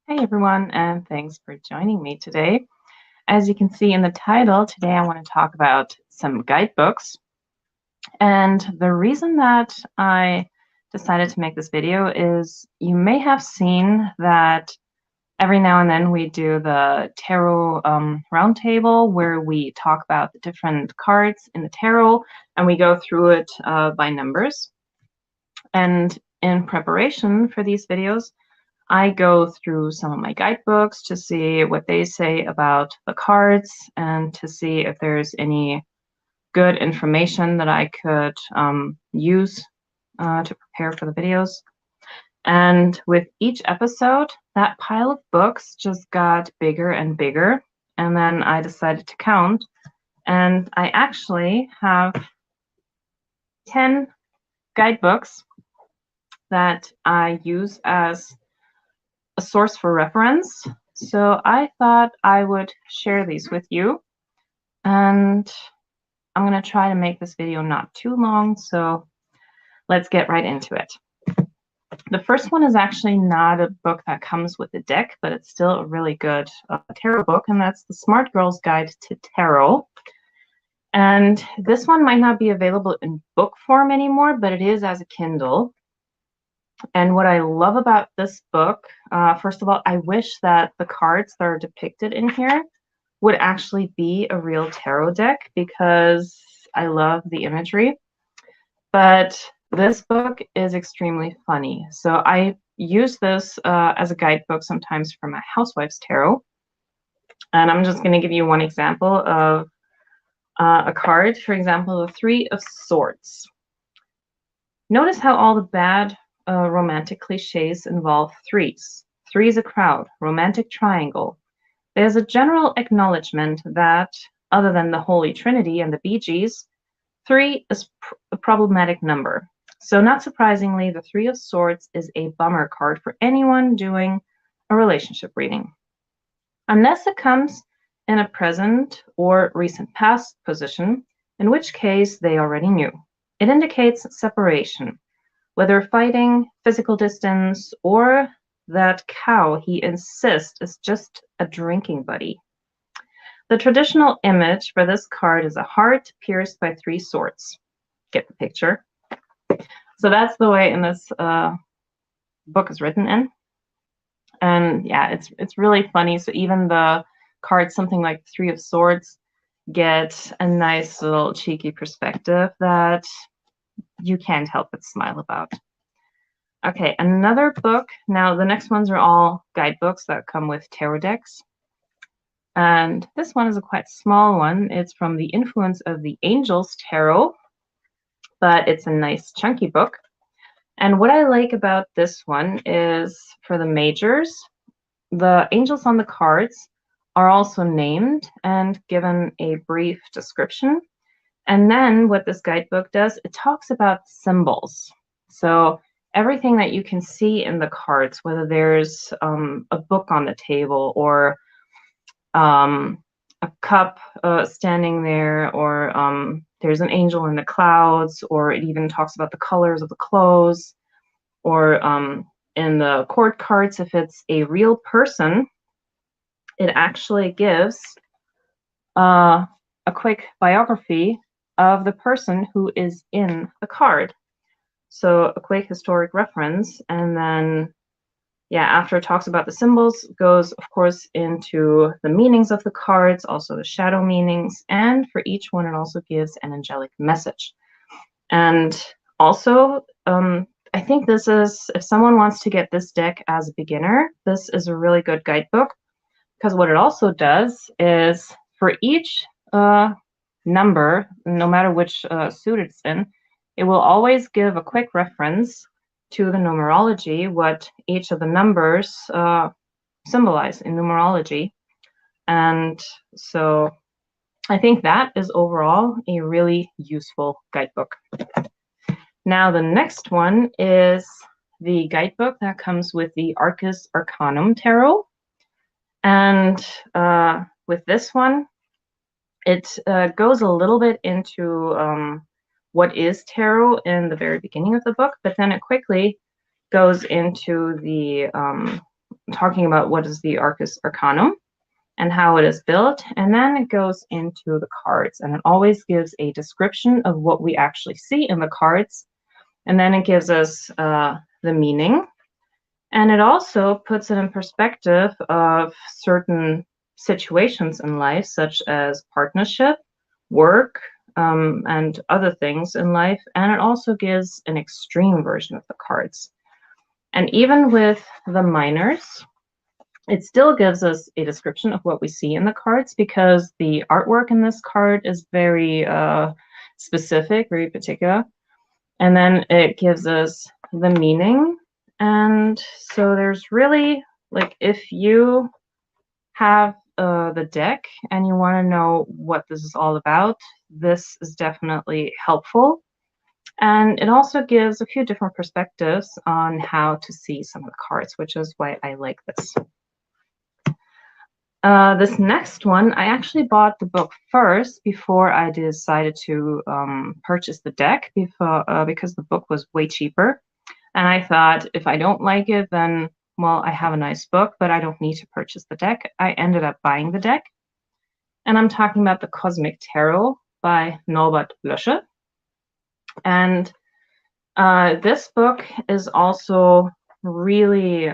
Hey everyone, and thanks for joining me today. As you can see in the title, today I want to talk about some guidebooks. And the reason that I decided to make this video is you may have seen that every now and then we do the tarot roundtable where we talk about the different cards in the tarot and we go through it by numbers. And in preparation for these videos, I go through some of my guidebooks to see what they say about the cards and to see if there's any good information that I could use to prepare for the videos. And with each episode, that pile of books just got bigger and bigger. And then I decided to count. And I actually have 10 guidebooks that I use as a source for reference. So I thought I would share these with you. And I'm going to try to make this video not too long. So let's get right into it. The first one is actually not a book that comes with a deck, but it's still a really good tarot book, and that's The Smart Girl's Guide to Tarot. And this one might not be available in book form anymore, but it is as a Kindle. And what I love about this book, first of all, I wish that the cards that are depicted in here would actually be a real tarot deck because I love the imagery. But this book is extremely funny. So I use this as a guidebook sometimes for my housewife's tarot. And I'm just going to give you one example of a card. For example, the Three of Swords. Notice how all the bad romantic cliches involve threes. Three is a crowd, romantic triangle. There's a general acknowledgement that, other than the Holy Trinity and the Bee Gees, three is a problematic number. So not surprisingly, the Three of Swords is a bummer card for anyone doing a relationship reading. Unless it comes in a present or recent past position, in which case they already knew. It indicates separation, whether fighting, physical distance, or that cow he insists is just a drinking buddy. The traditional image for this card is a heart pierced by three swords. Get the picture. So that's the way in this book is written in. And yeah, it's really funny. So even the cards, something like Three of Swords, get a nice little cheeky perspective that you can't help but smile about. Okay, another book. Now, the next ones are all guidebooks that come with tarot decks. And this one is a quite small one. It's from The Influence of the Angels Tarot, but it's a nice chunky book. And what I like about this one is for the majors, the angels on the cards are also named and given a brief description. And then what this guidebook does, it talks about symbols. So everything that you can see in the cards, whether there's a book on the table or a cup standing there, or there's an angel in the clouds, or it even talks about the colors of the clothes, or in the court cards, if it's a real person, it actually gives a quick biography of the person who is in the card. So a quick historic reference, and then yeah, after it talks about the symbols, goes of course into the meanings of the cards, also the shadow meanings, and for each one it also gives an angelic message. And also I think this is, if someone wants to get this deck as a beginner, this is a really good guidebook, because what it also does is for each number, no matter which suit it's in, it will always give a quick reference to the numerology, what each of the numbers symbolize in numerology. And so I think that is overall a really useful guidebook. Now the next one is the guidebook that comes with the Arcus Tarot. And with this one, it goes a little bit into what is tarot in the very beginning of the book, but then it quickly goes into the talking about what is the Arcus Arcanum and how it is built, and then it goes into the cards, and it always gives a description of what we actually see in the cards, and then it gives us the meaning, and it also puts it in perspective of certain situations in life, such as partnership, work, and other things in life, and it also gives an extreme version of the cards. And even with the minors, it still gives us a description of what we see in the cards, because the artwork in this card is very specific, very particular. And then it gives us the meaning. And so there's really, like, if you have the deck and you want to know what this is all about, this is definitely helpful. And it also gives a few different perspectives on how to see some of the cards, which is why I like this. This next one, I actually bought the book first before I decided to purchase the deck, because the book was way cheaper. And I thought, if I don't like it, then, well, I have a nice book, but I don't need to purchase the deck. I ended up buying the deck. And I'm talking about the Cosmic Tarot by Norbert Lösche. And this book is also really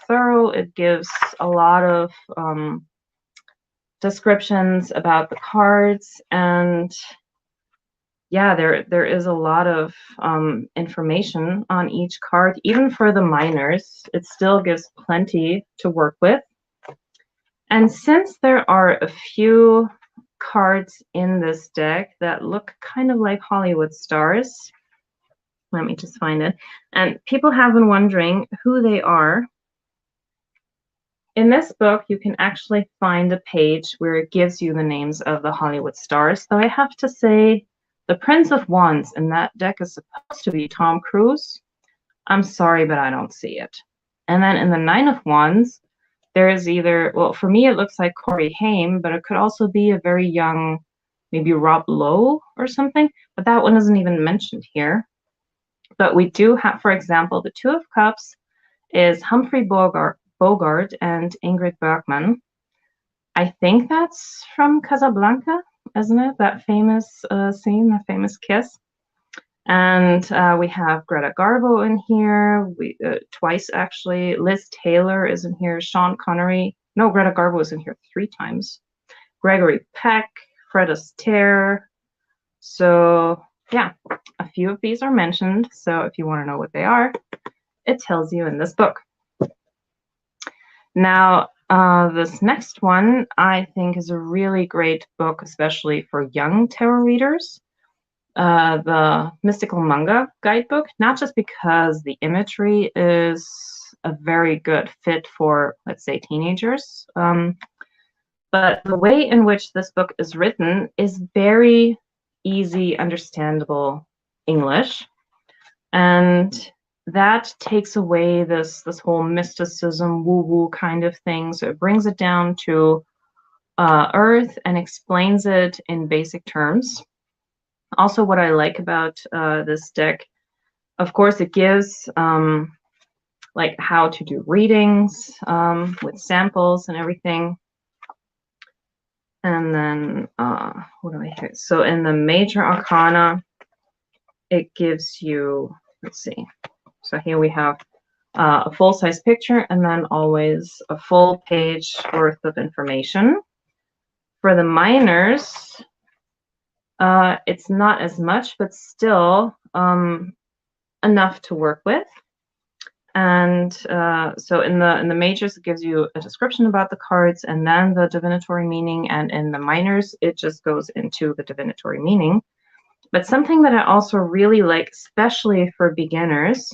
thorough. It gives a lot of descriptions about the cards, and yeah, there is a lot of information on each card. Even for the minors, it still gives plenty to work with. And since there are a few cards in this deck that look kind of like Hollywood stars, let me just find it. And people have been wondering who they are. In this book, you can actually find a page where it gives you the names of the Hollywood stars. So I have to say, the Prince of Wands in that deck is supposed to be Tom Cruise. I'm sorry, but I don't see it. And then in the Nine of Wands, there is either, well, for me, it looks like Corey Haim, but it could also be a very young, maybe Rob Lowe or something. But that one isn't even mentioned here. But we do have, for example, the Two of Cups is Humphrey Bogart and Ingrid Bergman. I think that's from Casablanca, isn't it? That famous scene, that famous kiss. And we have Greta Garbo in here, twice actually. Liz Taylor is in here, Sean Connery. No, Greta Garbo is in here 3 times. Gregory Peck, Fred Astaire. So yeah, a few of these are mentioned. So if you want to know what they are, it tells you in this book. Now, this next one I think is a really great book, especially for young tarot readers. The Mystical Manga guidebook, not just because the imagery is a very good fit for, let's say, teenagers, but the way in which this book is written is very easy, understandable English, and that takes away this whole mysticism, woo-woo kind of thing. So it brings it down to earth and explains it in basic terms. Also, what I like about this deck, of course, it gives like how to do readings with samples and everything. And then what do I have? So in the Major Arcana, it gives you, let's see. So here we have a full-size picture and then always a full page worth of information. For the minors, it's not as much, but still enough to work with. And so in the majors, it gives you a description about the cards and then the divinatory meaning. And in the minors, it just goes into the divinatory meaning. But something that I also really like, especially for beginners,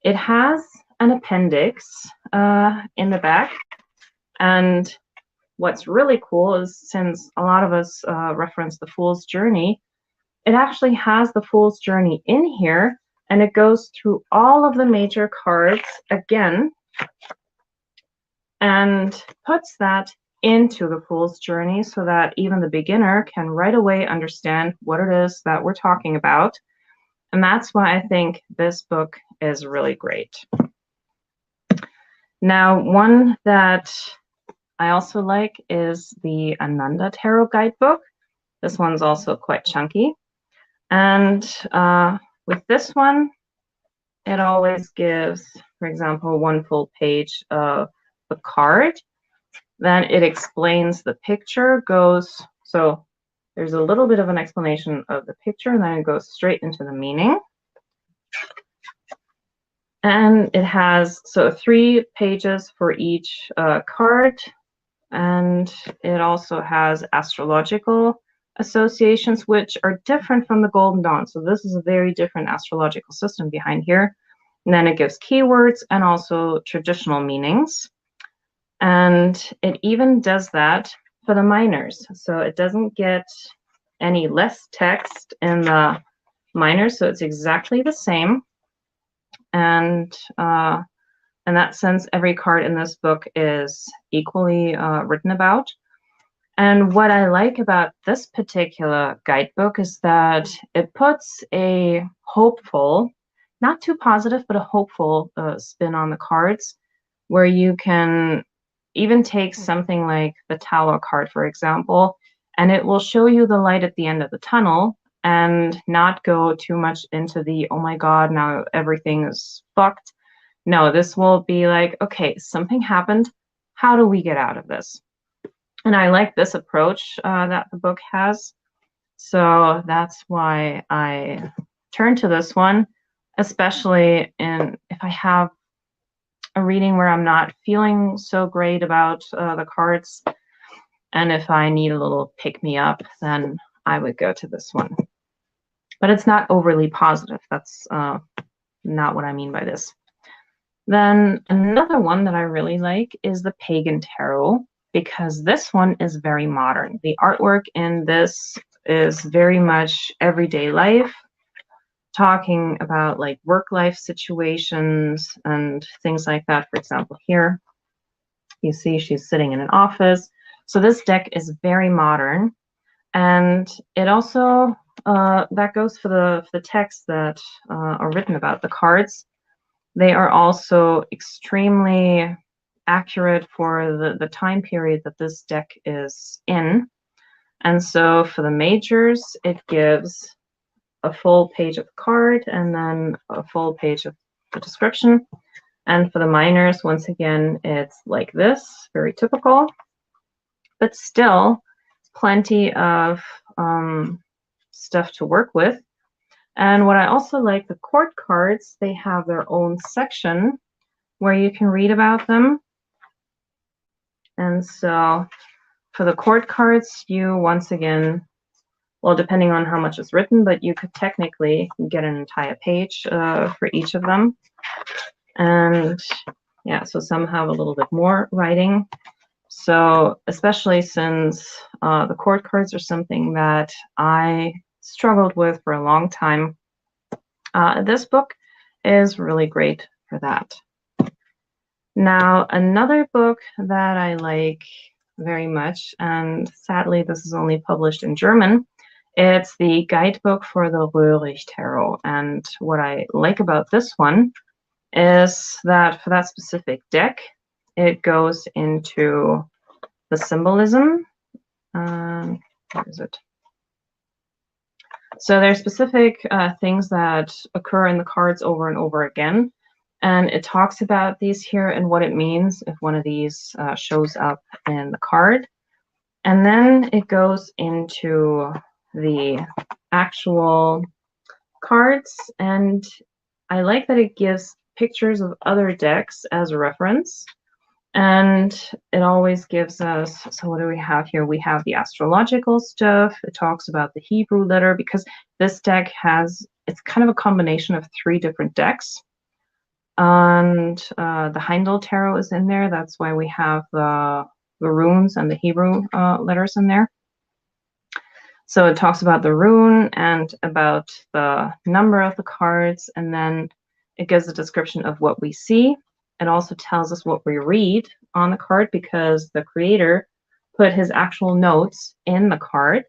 it has an appendix in the back. And what's really cool is, since a lot of us reference the Fool's Journey, it actually has the Fool's Journey in here, and it goes through all of the major cards again and puts that into the Fool's Journey so that even the beginner can right away understand what it is that we're talking about. And that's why I think this book is really great. Now, one that I also like is the Ananda Tarot guidebook. This one's also quite chunky. And with this one, it always gives, for example, one full page of the card. Then it explains the picture, so there's a little bit of an explanation of the picture, and then it goes straight into the meaning. And it has 3 pages for each card, and it also has astrological associations, which are different from the Golden Dawn. So this is a very different astrological system behind here. And then it gives keywords and also traditional meanings. And it even does that for the minors. So it doesn't get any less text in the minors, so it's exactly the same. And in that sense, every card in this book is equally written about. And what I like about this particular guidebook is that it puts a hopeful, not too positive, but a hopeful spin on the cards, where you can even take something like the Tower card, for example, and it will show you the light at the end of the tunnel and not go too much into the, oh my God, now everything is fucked. No, this will be like, okay, something happened. How do we get out of this? And I like this approach that the book has. So that's why I turn to this one, especially if I have a reading where I'm not feeling so great about the cards, and if I need a little pick-me-up, then I would go to this one. But it's not overly positive. That's not what I mean by this. Then another one that I really like is the Pagan Tarot, because this one is very modern. The artwork in this is very much everyday life, talking about like work-life situations and things like that. For example, here you see she's sitting in an office. So this deck is very modern, and it also that goes for the texts that are written about the cards. They are also extremely accurate for the time period that this deck is in. And so for the majors, it gives a full page of the card and then a full page of the description. And for the minors, once again, it's like this, very typical, but still plenty of stuff to work with. And what I also like, the court cards, they have their own section where you can read about them. And so for the court cards, you once again, well, depending on how much is written, but you could technically get an entire page for each of them. And yeah, so some have a little bit more writing. So especially since the court cards are something that I struggled with for a long time, this book is really great for that. Now, another book that I like very much, and sadly this is only published in German, it's the guidebook for the Willis Tarot. And what I like about this one is that for that specific deck, it goes into the symbolism. Where is it? So there's specific things that occur in the cards over and over again. And it talks about these here and what it means if one of these shows up in the card. And then it goes into the actual cards. And I like that it gives pictures of other decks as a reference. And it always gives us, so what do we have here? We have the astrological stuff. It talks about the Hebrew letter, because this deck has, it's kind of a combination of 3 different decks. And the Heindel Tarot is in there. That's why we have the runes and the Hebrew letters in there. So it talks about the rune and about the number of the cards, and then it gives a description of what we see. It also tells us what we read on the card, because the creator put his actual notes in the card.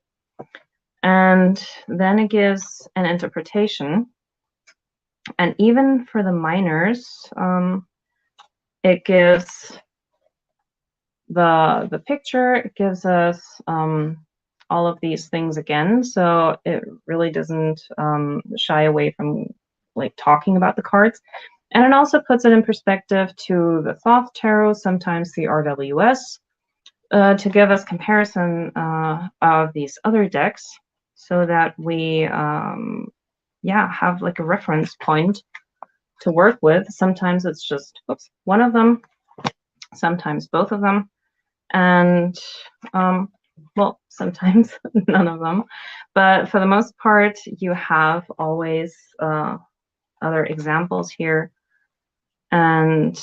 And then it gives an interpretation. And even for the minors, it gives the picture, it gives us all of these things again, so it really doesn't shy away from like talking about the cards. And it also puts it in perspective to the Thoth Tarot, sometimes the RWS, to give us comparison of these other decks, so that we yeah, have like a reference point to work with. Sometimes it's just one of them, sometimes both of them, and well, sometimes none of them, but for the most part you have always other examples here. And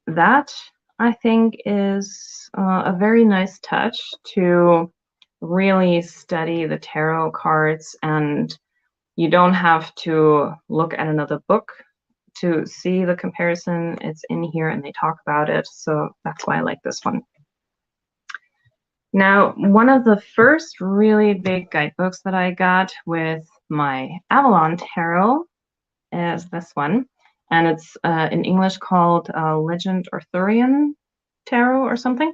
that, I think, is a very nice touch to really study the tarot cards, and you don't have to look at another book to see the comparison. It's in here and they talk about it, so that's why I like this one. Now, one of the first really big guidebooks that I got with my Avalon Tarot is this one, and it's in English called Legend Arthurian Tarot or something.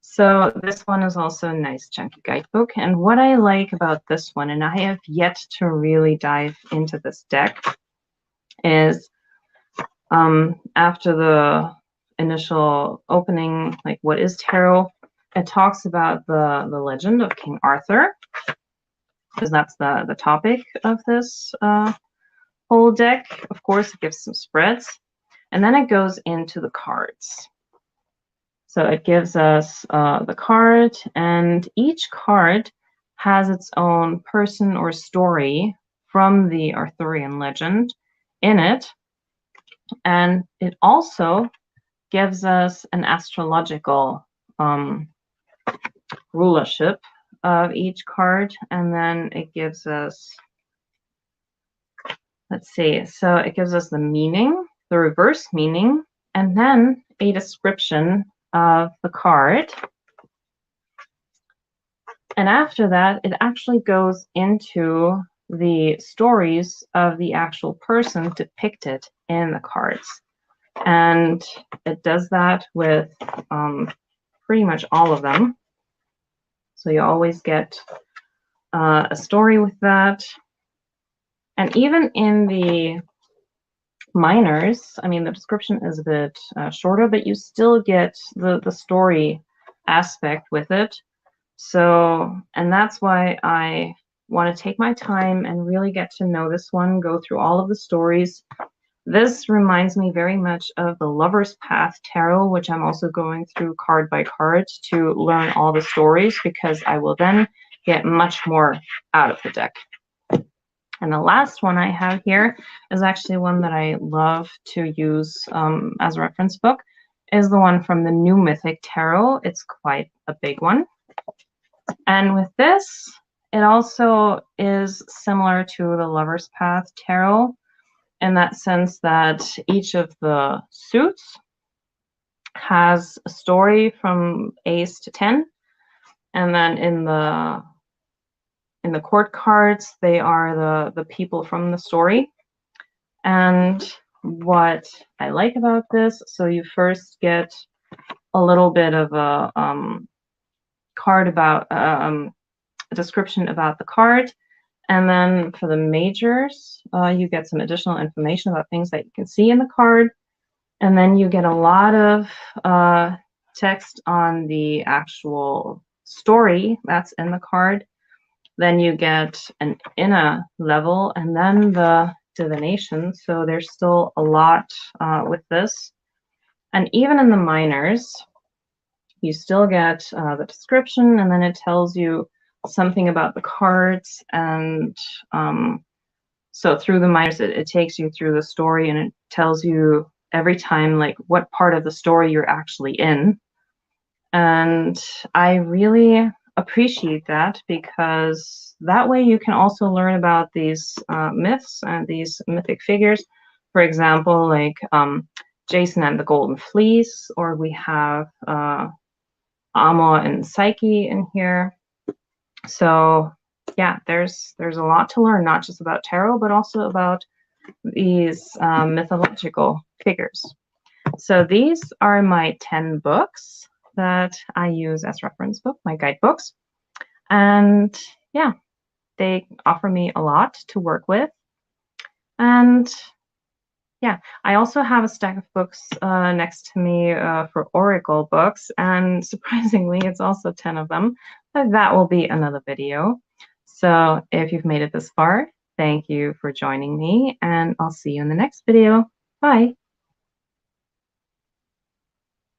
So this one is also a nice chunky guidebook, and what I like about this one, and I have yet to really dive into this deck, is after the initial opening, like what is tarot, it talks about the legend of King Arthur, because that's the topic of this whole deck. Of course, it gives some spreads, and then it goes into the cards. So it gives us the card, and each card has its own person or story from the Arthurian legend in it, and it also gives us an astrological rulership of each card, and then it gives us, let's see, so it gives us the meaning, the reverse meaning, and then a description of the card. And after that, it actually goes into the stories of the actual person depicted in the cards. And it does that with pretty much all of them. So you always get a story with that. And even in the minors, I mean, the description is a bit shorter, but you still get the story aspect with it. So, and that's why I want to take my time and really get to know this one, go through all of the stories. This reminds me very much of the Lover's Path Tarot, which I'm also going through card by card to learn all the stories, because I will then get much more out of the deck. And the last one I have here is actually one that I love to use as a reference book, is the one from the new Mythic Tarot. It's quite a big one. And with this, it also is similar to the Lover's Path Tarot in that sense that each of the suits has a story from Ace to 10. And then in the court cards, they are the people from the story. And what I like about this, so you first get a little bit of a card about a description about the card, and then for the majors you get some additional information about things that you can see in the card, and then you get a lot of text on the actual story that's in the card. Then you get an inner level, and then the divination. So there's still a lot with this, and even in the minors you still get the description, and then it tells you something about the cards. And so through the minors, it takes you through the story, and it tells you every time like what part of the story you're actually in. And I really appreciate that, because that way you can also learn about these myths and these mythic figures. For example, like Jason and the Golden Fleece, or we have Amor and Psyche in here. So yeah, there's a lot to learn, not just about tarot, but also about these mythological figures. So these are my 10 books that I use as reference book, my guidebooks. And yeah, they offer me a lot to work with. And yeah, I also have a stack of books next to me for Oracle books, and surprisingly, it's also 10 of them, but that will be another video. So if you've made it this far, thank you for joining me, and I'll see you in the next video. Bye.